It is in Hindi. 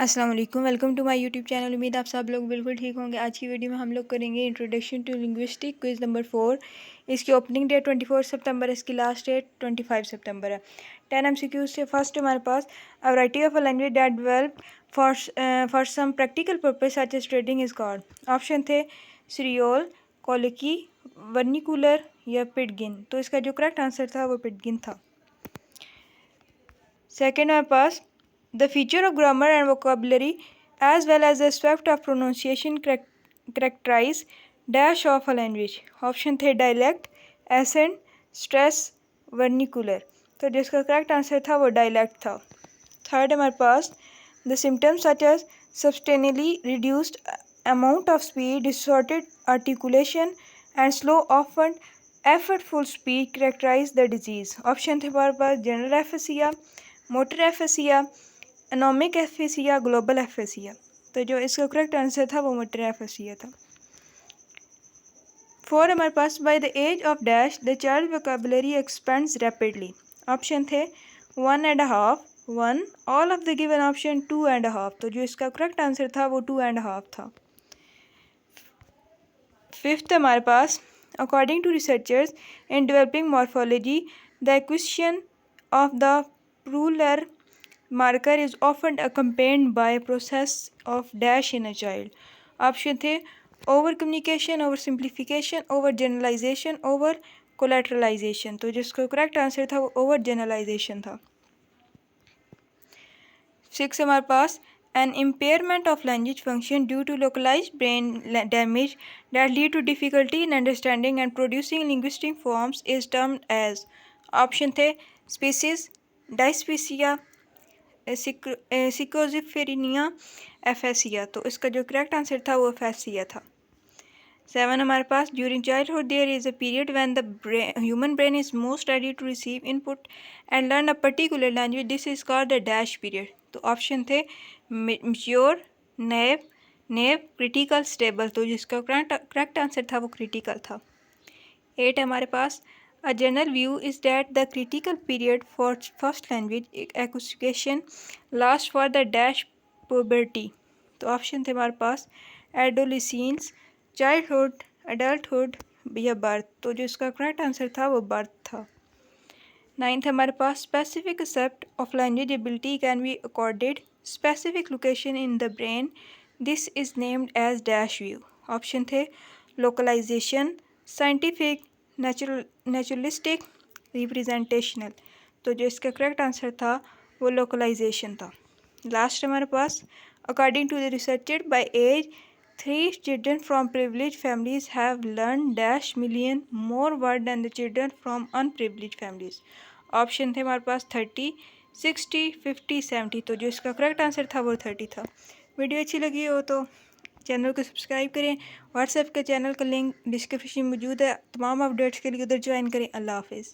अस्सलाम वालेकुम, welcome to my YouTube channel. उम्मीद आप सब लोग बिल्कुल ठीक होंगे। आज की वीडियो में हम लोग करेंगे introduction to linguistic quiz number 4। इसकी ओपनिंग डेट 24 सितंबर, इसकी लास्ट डेट 25 सितंबर है। 10 MCQs से फर्स्ट हमारे पास a variety of a language that develop for some practical purpose such as trading is called. Option थे श्रियोल, कोलिकी, वर्निकुलर या पिटगिन। तो इसका जो करेक्ट आंसर था वो पिटगिन था। सेकेंड हमारे पास the feature of grammar and vocabulary as well as the aspect of pronunciation characterize dash of a language. Option थे dialect, accent, stress, vernacular। तो जिसका करेक्ट आंसर था वो dialect था। थर्ड हमारे पास the symptoms such as substantially reduced amount of speed, distorted articulation and slow often effortful speech characterize the disease। Option थे हमारे पास general aphasia, motor aphasia, anomic aphasia, global aphasia. तो जो इसका करेक्ट आंसर था वो मोटर एफेसिया था। फोर हमारे पास by the age of dash the child vocabulary expands rapidly. Option थे 1.5, 1, all of the given option 2.5। तो जो इसका करेक्ट आंसर था वो 2.5 था। फिफ्थ हमारे पास according to researchers in developing morphology the acquisition of the plural marker is often accompanied by a process of dash in a child। Option थे over communication, over simplification, over generalization, over collateralization. तो जिसका करेक्ट आंसर था वो ओवर जनरलाइजेशन था। सिक्स हमारे पास an impairment of language function due to localized brain damage that lead to difficulty in understanding and producing linguistic forms is termed as। Option थे species, dyspepsia, सिकोजिफेरिनिया, एफेसिया। तो इसका जो करेक्ट आंसर था वो एफेसिया था। सेवन हमारे पास during childhood there is a period when the human brain is most ready to receive input and learn a particular language, this is called the dash period. तो ऑप्शन थे मैच्योर, नेव, क्रिटिकल, स्टेबल। तो जिसका करेक्ट आंसर था वो क्रिटिकल था। एट हमारे पास A general view is that the critical period for first language acquisition lasts for the dash puberty। तो ऑप्शन थे हमारे पास एडोलिसेंस, चाइल्डहुड, अडल्टहुड या बर्थ। तो जो इसका करेक्ट आंसर था वो बर्थ था। नाइन्थ हमारे पास specific aspect of language ability can be accorded specific location in the brain, this is named as dash view. Option थे लोकलाइजेशन, साइंटिफिक, नेचुरलिस्टिक, रिप्रेजेंटेशनल। तो जो इसका करेक्ट आंसर था वो लोकलाइजेशन था। लास्ट हमारे पास according to the researcher by age 3 children from privileged families have learned dash million more word than the children from unprivileged families। Option थे हमारे पास 30, 60, 50, 70। तो जो इसका करेक्ट आंसर था वो 30 था। वीडियो अच्छी लगी हो तो चैनल को सब्सक्राइब करें। व्हाट्सएप के चैनल का लिंक डिस्क्रिप्शन में मौजूद है। तमाम अपडेट्स के लिए उधर ज्वाइन करें। अल्लाह हाफिज़।